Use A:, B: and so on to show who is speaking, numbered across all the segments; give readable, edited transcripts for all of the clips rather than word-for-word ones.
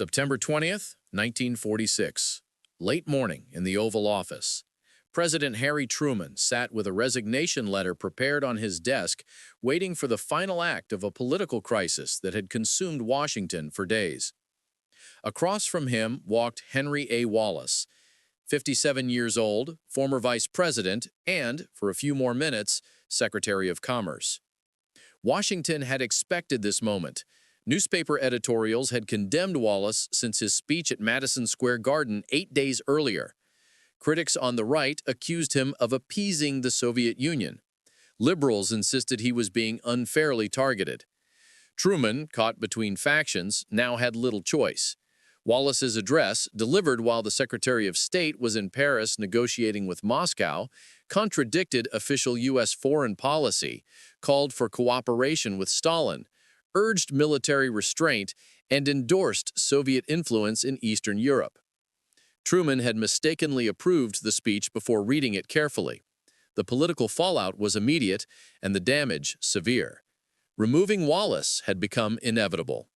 A: September 20th, 1946. Late morning in the Oval Office. President Harry Truman sat with a resignation letter prepared on his desk, waiting for the final act of a political crisis that had consumed Washington for days. Across from him walked Henry Wallace, 57 years old, former vice president, and, for a few more minutes, Secretary of Commerce. Washington had expected this moment. Newspaper editorials had condemned Wallace since his speech at Madison Square Garden 8 days earlier. Critics on the right accused him of appeasing the Soviet Union. Liberals insisted he was being unfairly targeted. Truman, caught between factions, now had little choice. Wallace's address, delivered while the Secretary of State was in Paris negotiating with Moscow, contradicted official U.S. foreign policy, called for cooperation with Stalin, urged military restraint, and endorsed Soviet influence in Eastern Europe. Truman had mistakenly approved the speech before reading it carefully. The political fallout was immediate and the damage severe. Removing Wallace had become inevitable.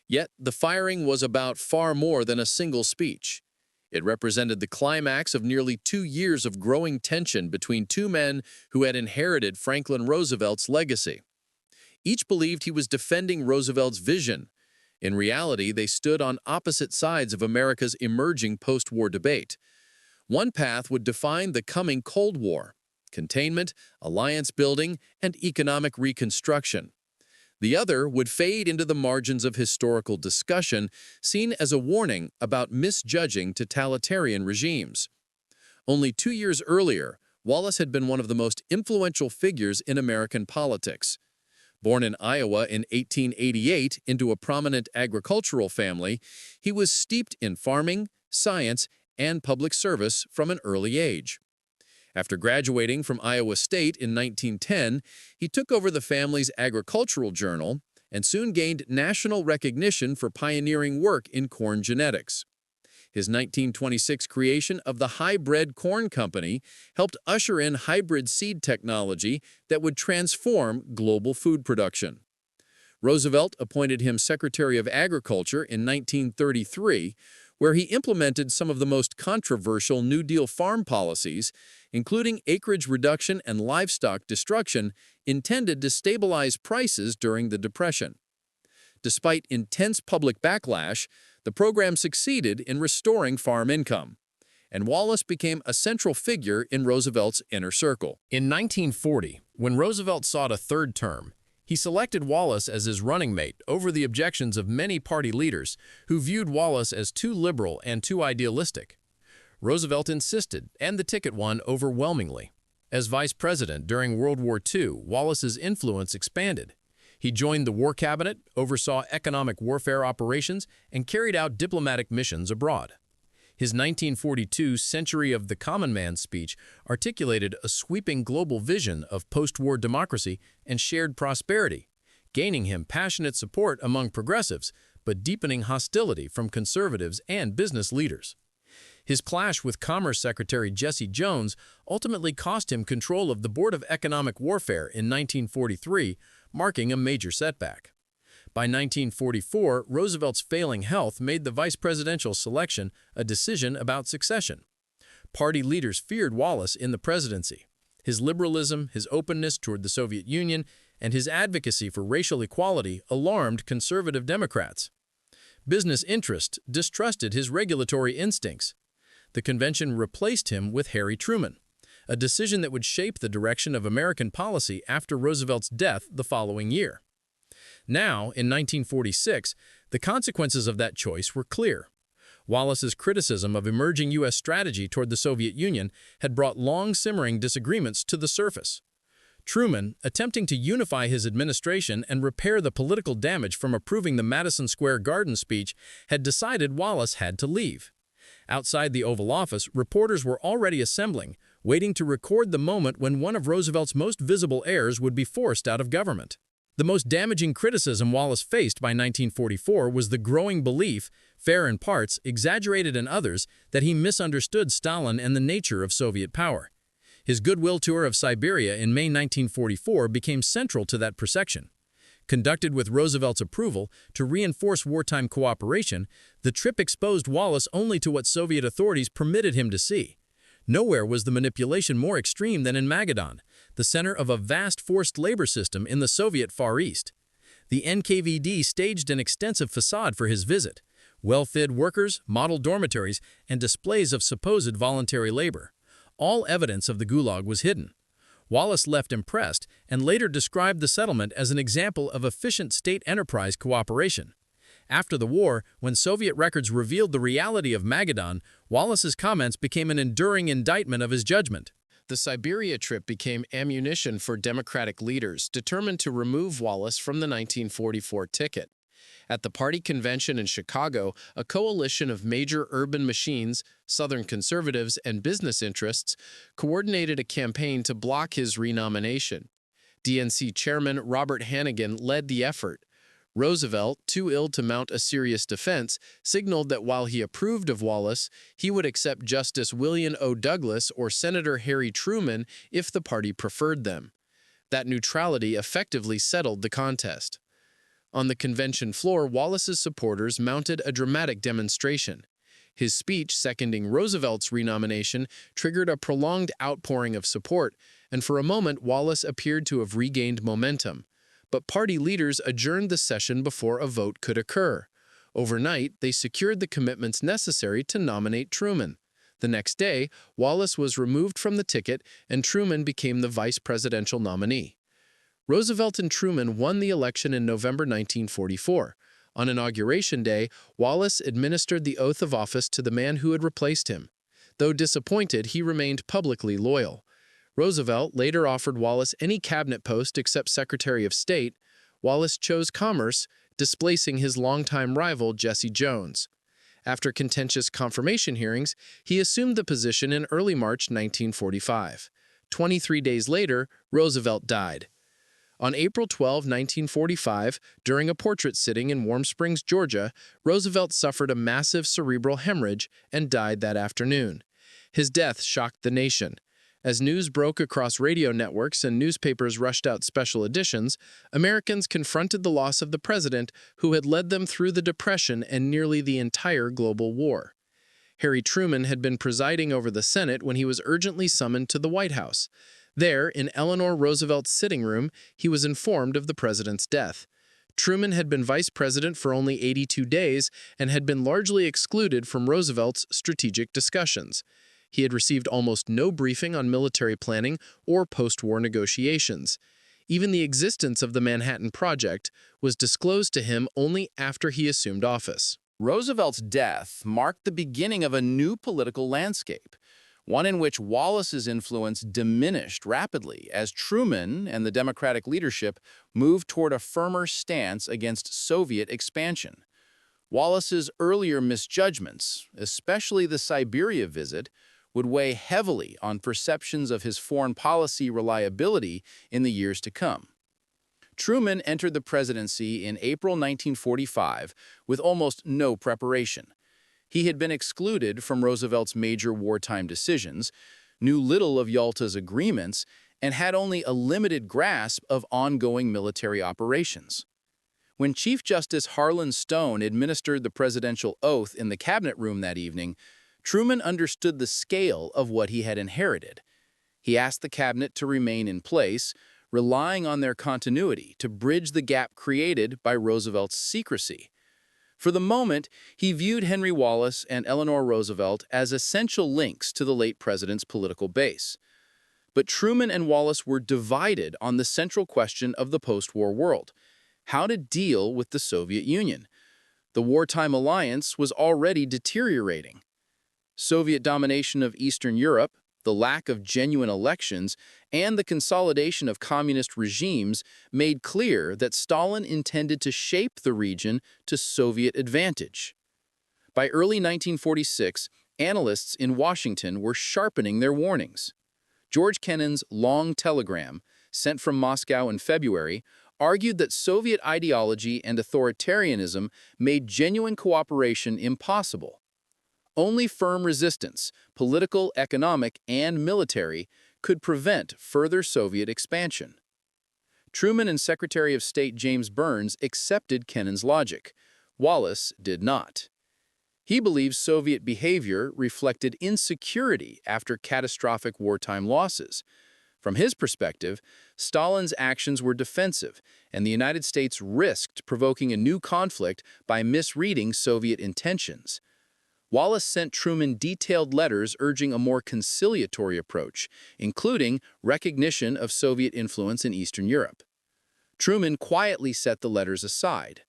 A: Yet the firing was about far more than a single speech. It represented the climax of nearly 2 years of growing tension between two men who had inherited Franklin Roosevelt's legacy. Each believed he was defending Roosevelt's vision. In reality, they stood on opposite sides of America's emerging post-war debate. One path would define the coming Cold War: containment, alliance building, and economic reconstruction. The other would fade into the margins of historical discussion, seen as a warning about misjudging totalitarian regimes. Only 2 years earlier, Wallace had been one of the most influential figures in American politics. Born in Iowa in 1888 into a prominent agricultural family, he was steeped in farming, science, and public service from an early age. After graduating from Iowa State in 1910, he took over the family's agricultural journal and soon gained national recognition for pioneering work in corn genetics. His 1926 creation of the Hybrid Corn Company helped usher in hybrid seed technology that would transform global food production. Roosevelt appointed him Secretary of Agriculture in 1933, where he implemented some of the most controversial New Deal farm policies, including acreage reduction and livestock destruction, intended to stabilize prices during the Depression. Despite intense public backlash, the program succeeded in restoring farm income, and Wallace became a central figure in Roosevelt's inner circle. In 1940, when Roosevelt sought a third term, he selected Wallace as his running mate over the objections of many party leaders who viewed Wallace as too liberal and too idealistic. Roosevelt insisted, and the ticket won overwhelmingly. As vice president during World War II, Wallace's influence expanded. He joined the War Cabinet, oversaw economic warfare operations, and carried out diplomatic missions abroad. His 1942 Century of the Common Man speech articulated a sweeping global vision of post-war democracy and shared prosperity, gaining him passionate support among progressives, but deepening hostility from conservatives and business leaders. His clash with Commerce Secretary Jesse Jones ultimately cost him control of the Board of Economic Warfare in 1943, marking a major setback. By 1944, Roosevelt's failing health made the vice presidential selection a decision about succession. Party leaders feared Wallace in the presidency. His liberalism, his openness toward the Soviet Union, and his advocacy for racial equality alarmed conservative Democrats. Business interests distrusted his regulatory instincts. The convention replaced him with Harry Truman, a decision that would shape the direction of American policy after Roosevelt's death the following year. Now, in 1946, the consequences of that choice were clear. Wallace's criticism of emerging U.S. strategy toward the Soviet Union had brought long-simmering disagreements to the surface. Truman, attempting to unify his administration and repair the political damage from approving the Madison Square Garden speech, had decided Wallace had to leave. Outside the Oval Office, reporters were already assembling, waiting to record the moment when one of Roosevelt's most visible heirs would be forced out of government. The most damaging criticism Wallace faced by 1944 was the growing belief, fair in parts, exaggerated in others, that he misunderstood Stalin and the nature of Soviet power. His goodwill tour of Siberia in May 1944 became central to that perception.
B: Conducted with Roosevelt's approval to reinforce wartime cooperation, the trip exposed Wallace only to what Soviet authorities permitted him to see. Nowhere was the manipulation more extreme than in Magadan, the center of a vast forced labor system in the Soviet Far East. The NKVD staged an extensive facade for his visit: well-fed workers, model dormitories, and displays of supposed voluntary labor. All evidence of the Gulag was hidden. Wallace left impressed and later described the settlement as an example of efficient state enterprise cooperation. After the war, when Soviet records revealed the reality of Magadan, Wallace's comments became an enduring indictment of his judgment.
A: The Siberia trip became ammunition for Democratic leaders determined to remove Wallace from the 1944 ticket. At the party convention in Chicago, a coalition of major urban machines, Southern conservatives, and business interests coordinated a campaign to block his renomination. DNC chairman Robert Hannigan led the effort. Roosevelt, too ill to mount a serious defense, signaled that while he approved of Wallace, he would accept Justice William O. Douglas or Senator Harry Truman if the party preferred them. That neutrality effectively settled the contest. On the convention floor, Wallace's supporters mounted a dramatic demonstration. His speech seconding Roosevelt's renomination triggered a prolonged outpouring of support, and for a moment Wallace appeared to have regained momentum. But party leaders adjourned the session before a vote could occur. Overnight, they secured the commitments necessary to nominate Truman. The next day, Wallace was removed from the ticket and Truman became the vice presidential nominee. Roosevelt and Truman won the election in November 1944. On Inauguration Day, Wallace administered the oath of office to the man who had replaced him. Though disappointed, he remained publicly loyal. Roosevelt later offered Wallace any cabinet post except Secretary of State. Wallace chose Commerce, displacing his longtime rival Jesse Jones. After contentious confirmation hearings, he assumed the position in early March 1945. 23 days later, Roosevelt died. On April 12, 1945, during a portrait sitting in Warm Springs, Georgia, Roosevelt suffered a massive cerebral hemorrhage and died that afternoon. His death shocked the nation. As news broke across radio networks and newspapers rushed out special editions, Americans confronted the loss of the president who had led them through the Depression and nearly the entire global war. Harry Truman had been presiding over the Senate when he was urgently summoned to the White House. There, in Eleanor Roosevelt's sitting room, he was informed of the president's death. Truman had been vice president for only 82 days and had been largely excluded from Roosevelt's strategic discussions. He had received almost no briefing on military planning or post-war negotiations. Even the existence of the Manhattan Project was disclosed to him only after he assumed office.
B: Roosevelt's death marked the beginning of a new political landscape, one in which Wallace's influence diminished rapidly as Truman and the Democratic leadership moved toward a firmer stance against Soviet expansion. Wallace's earlier misjudgments, especially the Siberia visit, would weigh heavily on perceptions of his foreign policy reliability in the years to come. Truman entered the presidency in April 1945 with almost no preparation. He had been excluded from Roosevelt's major wartime decisions, knew little of Yalta's agreements, and had only a limited grasp of ongoing military operations. When Chief Justice Harlan Stone administered the presidential oath in the cabinet room that evening, Truman understood the scale of what he had inherited. He asked the cabinet to remain in place, relying on their continuity to bridge the gap created by Roosevelt's secrecy. For the moment, he viewed Henry Wallace and Eleanor Roosevelt as essential links to the late president's political base. But Truman and Wallace were divided on the central question of the post-war world: how to deal with the Soviet Union. The wartime alliance was already deteriorating. Soviet domination of Eastern Europe, the lack of genuine elections, and the consolidation of communist regimes made clear that Stalin intended to shape the region to Soviet advantage. By early 1946, analysts in Washington were sharpening their warnings. George Kennan's long telegram, sent from Moscow in February, argued that Soviet ideology and authoritarianism made genuine cooperation impossible. Only firm resistance, political, economic, and military, could prevent further Soviet expansion. Truman and Secretary of State James Burns accepted Kennan's logic. Wallace did not. He believes Soviet behavior reflected insecurity after catastrophic wartime losses. From his perspective, Stalin's actions were defensive, and the United States risked provoking a new conflict by misreading Soviet intentions. Wallace sent Truman detailed letters urging a more conciliatory approach, including recognition of Soviet influence in Eastern Europe. Truman quietly set the letters aside.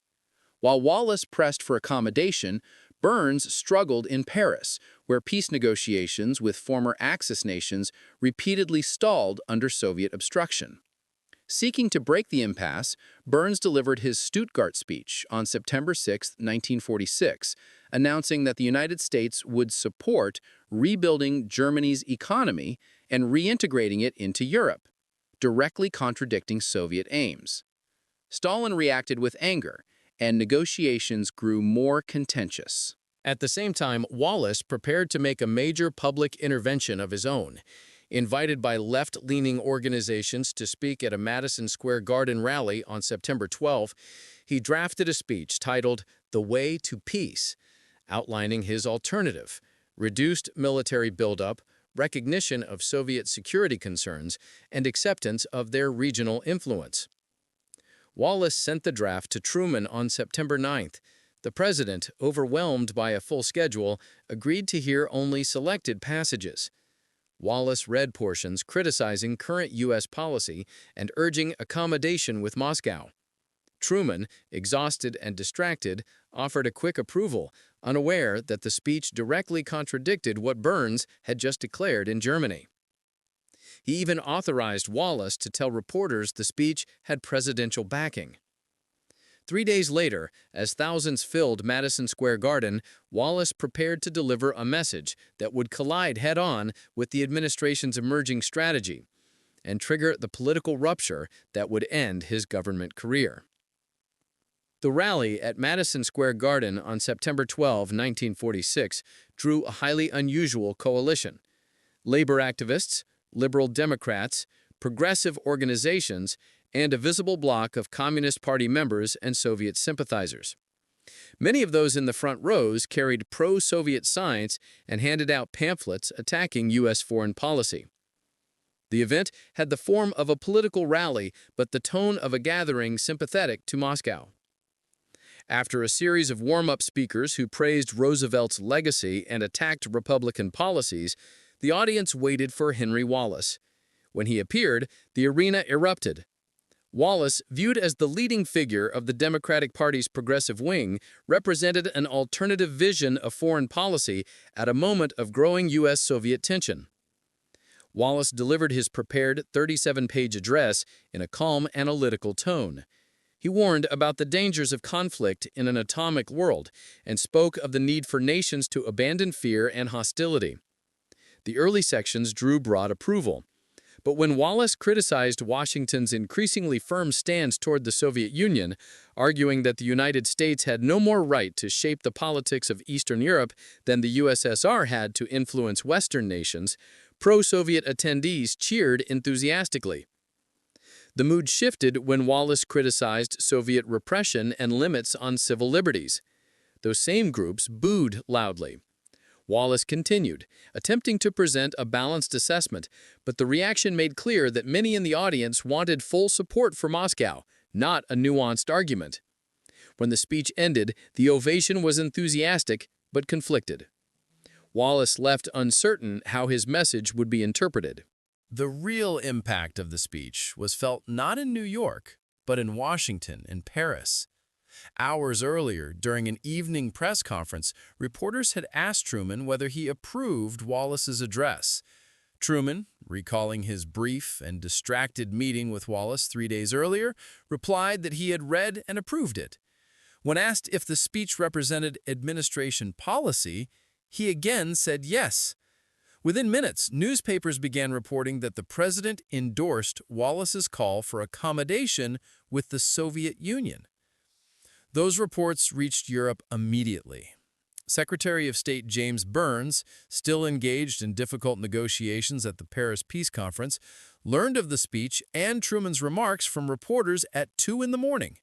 B: While Wallace pressed for accommodation, Burns struggled in Paris, where peace negotiations with former Axis nations repeatedly stalled under Soviet obstruction. Seeking to break the impasse, Burns delivered his Stuttgart speech on September 6, 1946, announcing that the United States would support rebuilding Germany's economy and reintegrating it into Europe, directly contradicting Soviet aims. Stalin reacted with anger, and negotiations grew more contentious.
A: At the same time, Wallace prepared to make a major public intervention of his own. Invited by left-leaning organizations to speak at a Madison Square Garden rally on September 12, he drafted a speech titled "The Way to Peace," outlining his alternative: reduced military buildup, recognition of Soviet security concerns, and acceptance of their regional influence. Wallace sent the draft to Truman on September 9th. The president, overwhelmed by a full schedule, agreed to hear only selected passages. Wallace read portions criticizing current U.S. policy and urging accommodation with Moscow. Truman, exhausted and distracted, offered a quick approval, unaware that the speech directly contradicted what Burns had just declared in Germany. He even authorized Wallace to tell reporters the speech had presidential backing. 3 days later, as thousands filled Madison Square Garden, Wallace prepared to deliver a message that would collide head-on with the administration's emerging strategy and trigger the political rupture that would end his government career. The rally at Madison Square Garden on September 12, 1946, drew a highly unusual coalition: labor activists, liberal Democrats, progressive organizations, and a visible bloc of Communist Party members and Soviet sympathizers. Many of those in the front rows carried pro-Soviet signs and handed out pamphlets attacking U.S. foreign policy. The event had the form of a political rally, but the tone of a gathering sympathetic to Moscow. After a series of warm-up speakers who praised Roosevelt's legacy and attacked Republican policies, the audience waited for Henry Wallace. When he appeared, the arena erupted. Wallace, viewed as the leading figure of the Democratic Party's progressive wing, represented an alternative vision of foreign policy at a moment of growing U.S.-Soviet tension. Wallace delivered his prepared 37-page address in a calm, analytical tone. He warned about the dangers of conflict in an atomic world and spoke of the need for nations to abandon fear and hostility. The early sections drew broad approval. But when Wallace criticized Washington's increasingly firm stance toward the Soviet Union, arguing that the United States had no more right to shape the politics of Eastern Europe than the USSR had to influence Western nations, pro-Soviet attendees cheered enthusiastically. The mood shifted when Wallace criticized Soviet repression and limits on civil liberties. Those same groups booed loudly. Wallace continued, attempting to present a balanced assessment, but the reaction made clear that many in the audience wanted full support for Moscow, not a nuanced argument. When the speech ended, the ovation was enthusiastic but conflicted. Wallace left uncertain how his message would be interpreted.
B: The real impact of the speech was felt not in New York, but in Washington and Paris. Hours earlier, during an evening press conference, reporters had asked Truman whether he approved Wallace's address. Truman, recalling his brief and distracted meeting with Wallace 3 days earlier, replied that he had read and approved it. When asked if the speech represented administration policy, he again said yes. Within minutes, newspapers began reporting that the president endorsed Wallace's call for accommodation with the Soviet Union. Those reports reached Europe immediately. Secretary of State James Burns, still engaged in difficult negotiations at the Paris Peace Conference, learned of the speech and Truman's remarks from reporters at 2 in the morning.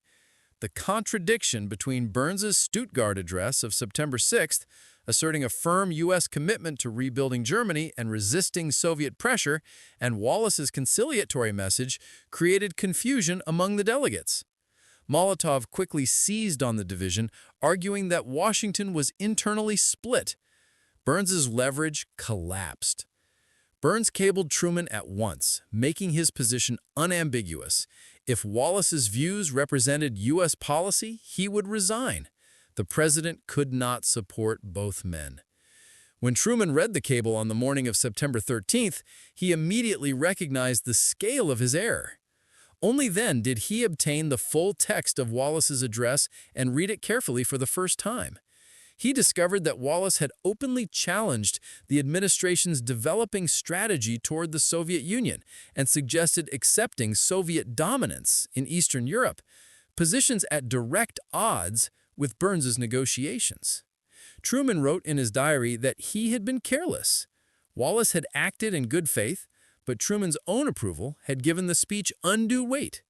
B: The contradiction between Burns's Stuttgart address of September 6th, asserting a firm U.S. commitment to rebuilding Germany and resisting Soviet pressure, and Wallace's conciliatory message created confusion among the delegates. Molotov quickly seized on the division, arguing that Washington was internally split. Burns's leverage collapsed. Burns cabled Truman at once, making his position unambiguous. If Wallace's views represented U.S. policy, he would resign. The president could not support both men. When Truman read the cable on the morning of September 13th, he immediately recognized the scale of his error. Only then did he obtain the full text of Wallace's address and read it carefully for the first time. He discovered that Wallace had openly challenged the administration's developing strategy toward the Soviet Union and suggested accepting Soviet dominance in Eastern Europe, positions at direct odds with Burns's negotiations. Truman wrote in his diary that he had been careless. Wallace had acted in good faith, but Truman's own approval had given the speech undue weight.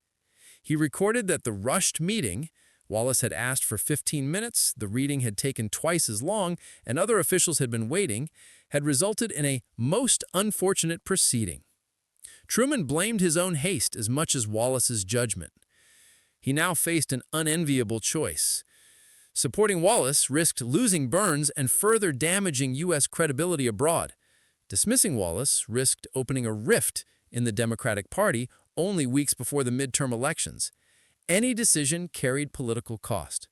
B: He recorded that the rushed meeting, Wallace had asked for 15 minutes, the reading had taken twice as long, and other officials had been waiting, had resulted in a most unfortunate proceeding. Truman blamed his own haste as much as Wallace's judgment. He now faced an unenviable choice. Supporting Wallace risked losing Burns and further damaging U.S. credibility abroad. Dismissing Wallace risked opening a rift in the Democratic Party only weeks before the midterm elections. Any decision carried political cost.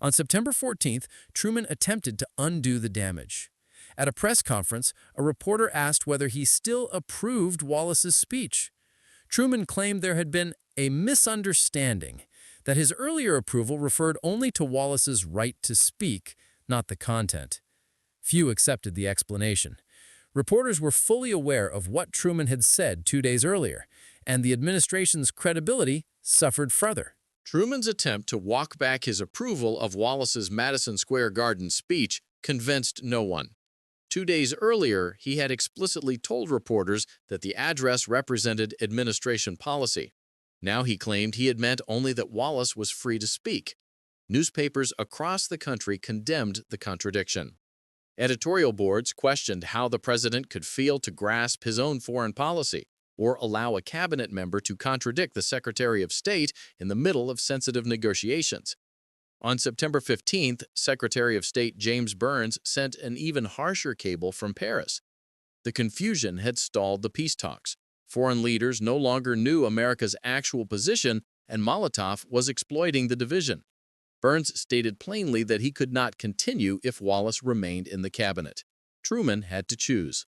B: On September 14th, Truman attempted to undo the damage. At a press conference, a reporter asked whether he still approved Wallace's speech. Truman claimed there had been a misunderstanding, that his earlier approval referred only to Wallace's right to speak, not the content. Few accepted the explanation. Reporters were fully aware of what Truman had said 2 days earlier, and the administration's credibility suffered further.
A: Truman's attempt to walk back his approval of Wallace's Madison Square Garden speech convinced no one. 2 days earlier, he had explicitly told reporters that the address represented administration policy. Now he claimed he had meant only that Wallace was free to speak. Newspapers across the country condemned the contradiction. Editorial boards questioned how the president could fail to grasp his own foreign policy or allow a cabinet member to contradict the Secretary of State in the middle of sensitive negotiations. On September 15th, Secretary of State James Burns sent an even harsher cable from Paris. The confusion had stalled the peace talks. Foreign leaders no longer knew America's actual position, and Molotov was exploiting the division. Burns stated plainly that he could not continue if Wallace remained in the cabinet. Truman had to choose.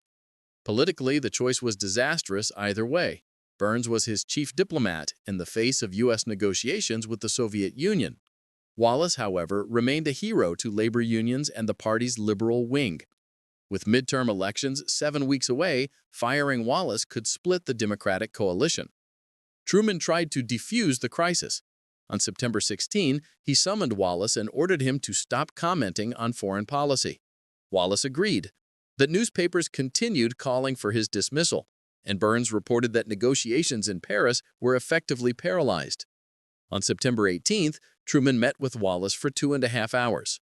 A: Politically, the choice was disastrous either way. Burns was his chief diplomat in the face of U.S. negotiations with the Soviet Union. Wallace, however, remained a hero to labor unions and the party's liberal wing. With midterm elections 7 weeks away, firing Wallace could split the Democratic coalition. Truman tried to defuse the crisis. On September 16, he summoned Wallace and ordered him to stop commenting on foreign policy. Wallace agreed. But newspapers continued calling for his dismissal, and Burns reported that negotiations in Paris were effectively paralyzed. On September 18th, Truman met with Wallace for 2.5 hours.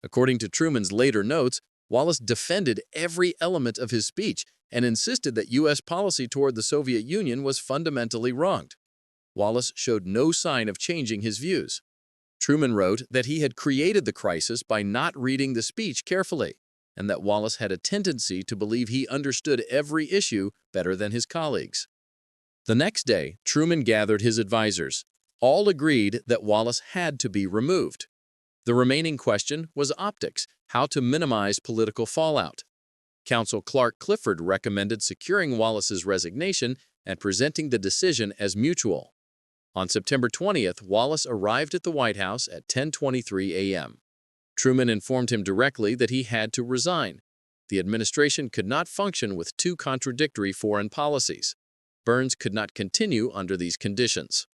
A: According to Truman's later notes, Wallace defended every element of his speech and insisted that U.S. policy toward the Soviet Union was fundamentally wronged. Wallace showed no sign of changing his views. Truman wrote that he had created the crisis by not reading the speech carefully, and that Wallace had a tendency to believe he understood every issue better than his colleagues. The next day, Truman gathered his advisors. All agreed that Wallace had to be removed. The remaining question was optics, how to minimize political fallout. Counsel Clark Clifford recommended securing Wallace's resignation and presenting the decision as mutual. On September 20th, Wallace arrived at the White House at 10:23 a.m. Truman informed him directly that he had to resign. The administration could not function with two contradictory foreign policies. Burns could not continue under these conditions.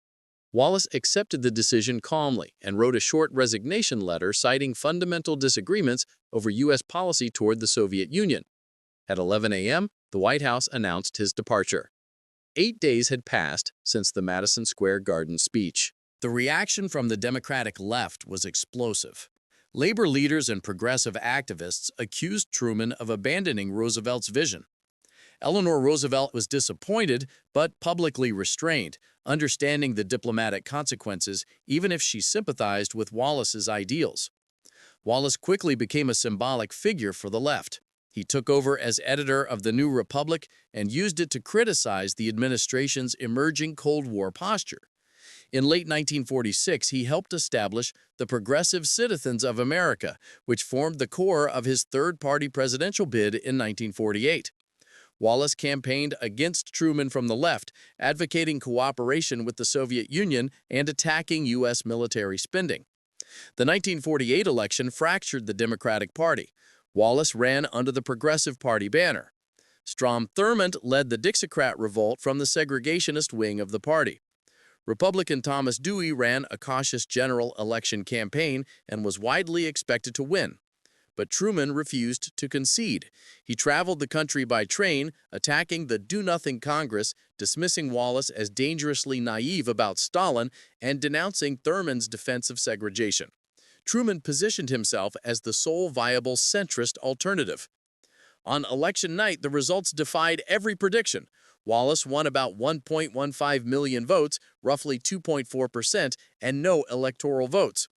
A: Wallace accepted the decision calmly and wrote a short resignation letter citing fundamental disagreements over U.S. policy toward the Soviet Union. At 11 a.m., the White House announced his departure. 8 days had passed since the Madison Square Garden speech. The reaction from the Democratic left was explosive. Labor leaders and progressive activists accused Truman of abandoning Roosevelt's vision. Eleanor Roosevelt was disappointed but publicly restrained, understanding the diplomatic consequences even if she sympathized with Wallace's ideals. Wallace quickly became a symbolic figure for the left. He took over as editor of the New Republic and used it to criticize the administration's emerging Cold War posture. In late 1946, he helped establish the Progressive Citizens of America, which formed the core of his third-party presidential bid in 1948. Wallace campaigned against Truman from the left, advocating cooperation with the Soviet Union and attacking U.S. military spending. The 1948 election fractured the Democratic Party. Wallace ran under the Progressive Party banner. Strom Thurmond led the Dixiecrat revolt from the segregationist wing of the party. Republican Thomas Dewey ran a cautious general election campaign and was widely expected to win. But Truman refused to concede. He traveled the country by train, attacking the Do-Nothing Congress, dismissing Wallace as dangerously naive about Stalin, and denouncing Thurmond's defense of segregation. Truman positioned himself as the sole viable centrist alternative. On election night, the results defied every prediction. Wallace won about 1.15 million votes, roughly 2.4%, and no electoral votes.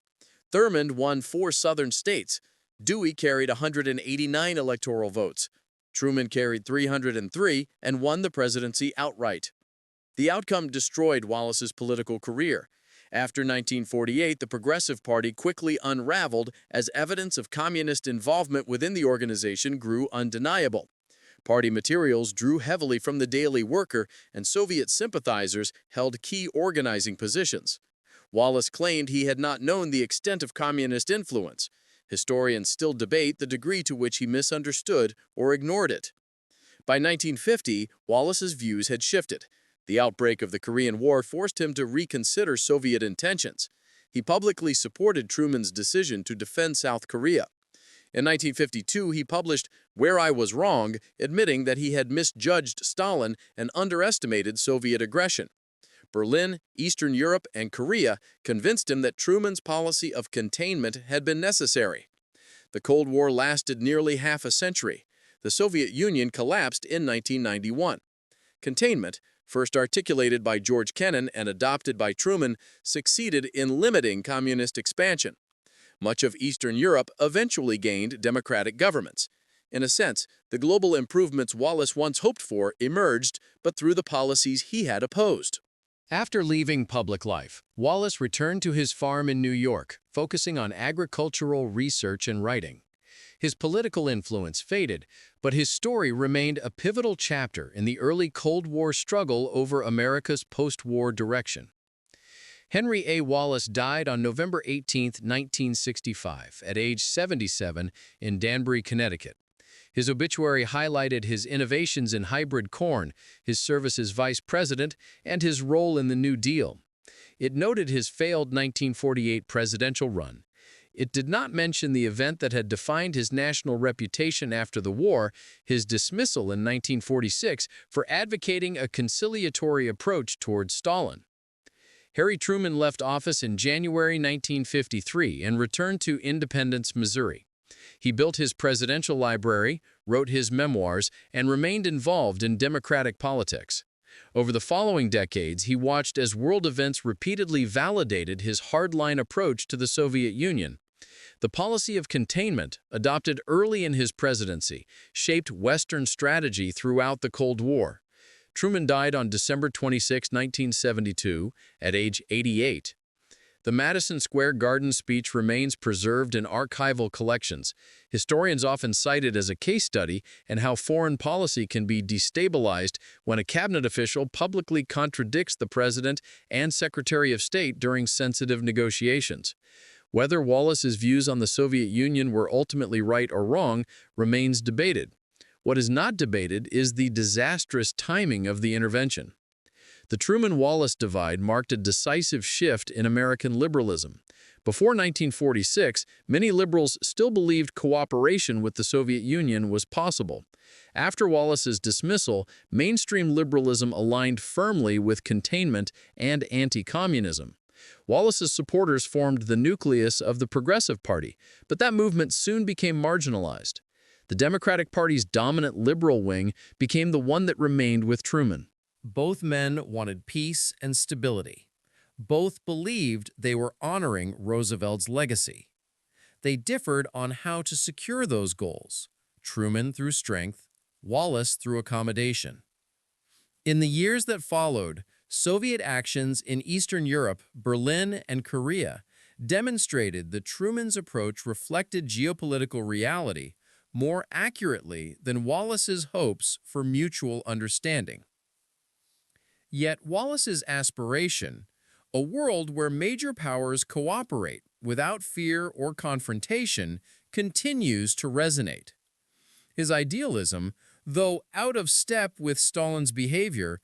A: Thurmond won 4 southern states. Dewey carried 189 electoral votes. Truman carried 303 and won the presidency outright. The outcome destroyed Wallace's political career. After 1948, the Progressive Party quickly unraveled as evidence of communist involvement within the organization grew undeniable. Party materials drew heavily from the Daily Worker, and Soviet sympathizers held key organizing positions. Wallace claimed he had not known the extent of communist influence. Historians still debate the degree to which he misunderstood or ignored it. By 1950, Wallace's views had shifted. The outbreak of the Korean War forced him to reconsider Soviet intentions. He publicly supported Truman's decision to defend South Korea. In 1952, he published Where I Was Wrong, admitting that he had misjudged Stalin and underestimated Soviet aggression. Berlin, Eastern Europe, and Korea convinced him that Truman's policy of containment had been necessary. The Cold War lasted nearly half a century. The Soviet Union collapsed in 1991. Containment, first articulated by George Kennan and adopted by Truman, succeeded in limiting communist expansion. Much of Eastern Europe eventually gained democratic governments. In a sense, the global improvements Wallace once hoped for emerged, but through the policies he had opposed.
B: After leaving public life, Wallace returned to his farm in New York, focusing on agricultural research and writing. His political influence faded, but his story remained a pivotal chapter in the early Cold War struggle over America's post-war direction. Henry A. Wallace died on November 18, 1965, at age 77 in Danbury, Connecticut. His obituary highlighted his innovations in hybrid corn, his service as vice president, and his role in the New Deal. It noted his failed 1948 presidential run. It did not mention the event that had defined his national reputation after the war, his dismissal in 1946 for advocating a conciliatory approach towards Stalin. Harry Truman left office in January 1953 and returned to Independence, Missouri. He built his presidential library, wrote his memoirs, and remained involved in Democratic politics. Over the following decades, he watched as world events repeatedly validated his hardline approach to the Soviet Union. The policy of containment, adopted early in his presidency, shaped Western strategy throughout the Cold War. Truman died on December 26, 1972, at age 88. The Madison Square Garden speech remains preserved in archival collections. Historians often cite it as a case study in how foreign policy can be destabilized when a cabinet official publicly contradicts the president and Secretary of State during sensitive negotiations. Whether Wallace's views on the Soviet Union were ultimately right or wrong remains debated. What is not debated is the disastrous timing of the intervention. The Truman-Wallace divide marked a decisive shift in American liberalism.
A: Before 1946, many liberals still believed cooperation with the Soviet Union was possible. After Wallace's dismissal, mainstream liberalism aligned firmly with containment and anti-communism. Wallace's supporters formed the nucleus of the Progressive Party, but that movement soon became marginalized. The Democratic Party's dominant liberal wing became the one that remained with Truman.
C: Both men wanted peace and stability. Both believed they were honoring Roosevelt's legacy. They differed on how to secure those goals, Truman through strength, Wallace through accommodation. In the years that followed, Soviet actions in Eastern Europe, Berlin, and Korea demonstrated that Truman's approach reflected geopolitical reality more accurately than Wallace's hopes for mutual understanding. Yet Wallace's aspiration, a world where major powers cooperate without fear or confrontation, continues to resonate. His idealism, though out of step with Stalin's behavior,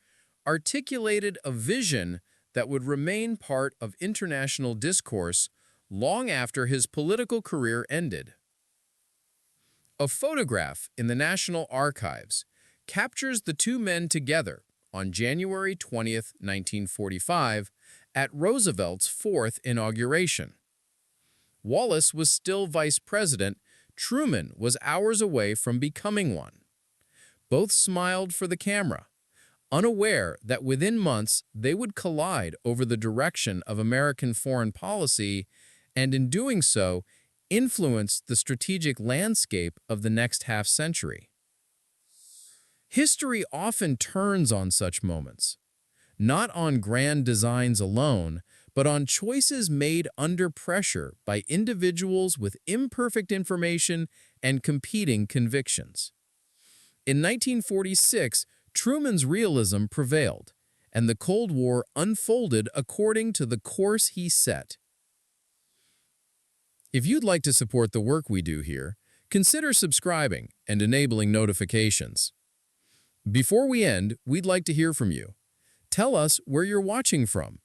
C: articulated a vision that would remain part of international discourse long after his political career ended. A photograph in the National Archives captures the two men together on January 20th, 1945, at Roosevelt's fourth inauguration. Wallace was still vice president. Truman was hours away from becoming one. Both smiled for the camera, unaware that within months they would collide over the direction of American foreign policy and, in doing so, influence the strategic landscape of the next half-century. History often turns on such moments, not on grand designs alone, but on choices made under pressure by individuals with imperfect information and competing convictions. In 1946, Truman's realism prevailed, and the Cold War unfolded according to the course he set. If you'd like to support the work we do here, consider subscribing and enabling notifications. Before we end, we'd like to hear from you. Tell us where you're watching from.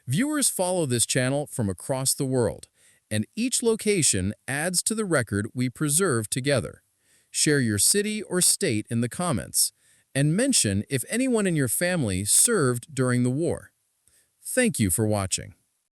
C: Viewers follow this channel from across the world, and each location adds to the record we preserve together. Share your city or state in the comments, and mention if anyone in your family served during the war. Thank you for watching.